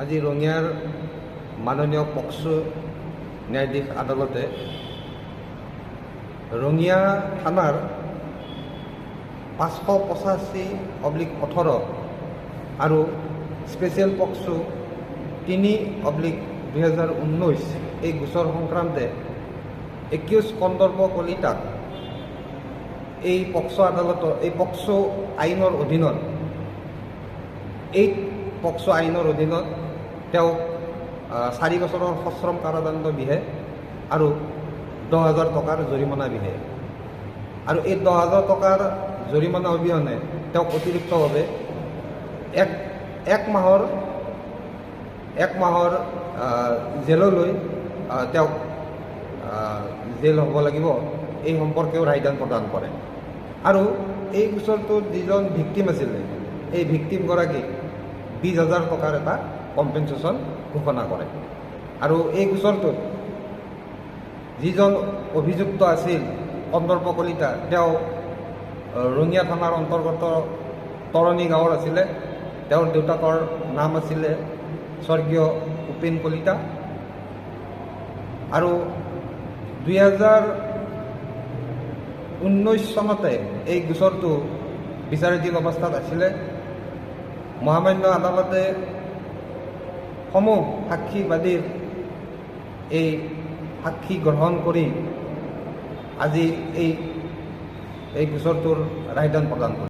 আজি ৰঙিয়াৰ মাননীয় পক্সো ন্যায়াধীশ আদালতে ৰঙিয়া থানাৰ 585/18 আৰু স্পেচিয়েল পক্সো 3/2019 এই গোচৰ সংক্ৰান্তে একিউজ কন্দৰ্প কলিতাক এই পক্সো আদালত এই পক্সো আইনৰ অধীনত তেওঁক 4 বছৰৰ সশ্ৰম কাৰাদণ্ড বিহে আৰু 10,000 টকাৰ জৰিমনা বিহে আৰু এই 10,000 টকাৰ জৰিমনা অবিহনে তেওঁক অতিৰিক্তভাৱে এক মাহৰ জেললৈ তেওঁক জেল হ'ব লাগিব এই সম্পৰ্কেও ৰায়দান প্ৰদান কৰে। আৰু এই গোচৰটোত যিজন ভিক্টিম আছিলে এই ভিক্টিমগৰাকীক 20,000 টকাৰ এটা কম্পেনচেশ্যন ঘোষণা কৰে। আৰু এই গোচৰটোত যিজন অভিযুক্ত আছিল কন্দৰ্প কলিতা তেওঁ ৰঙিয়া থানাৰ অন্তৰ্গত তৰণী গাঁৱৰ আছিলে। তেওঁৰ দেউতাকৰ নাম আছিলে স্বৰ্গীয় উপেন কলিতা। আৰু 2019 চনতে এই গোচৰটো বিচাৰাধীন অৱস্থাত আছিলে। মহামান্য আদালতে সমূহ সাক্ষীবাদীৰ এই সাক্ষী গ্ৰহণ কৰি আজি এই গোচৰটোৰ ৰায়দান প্ৰদান কৰে।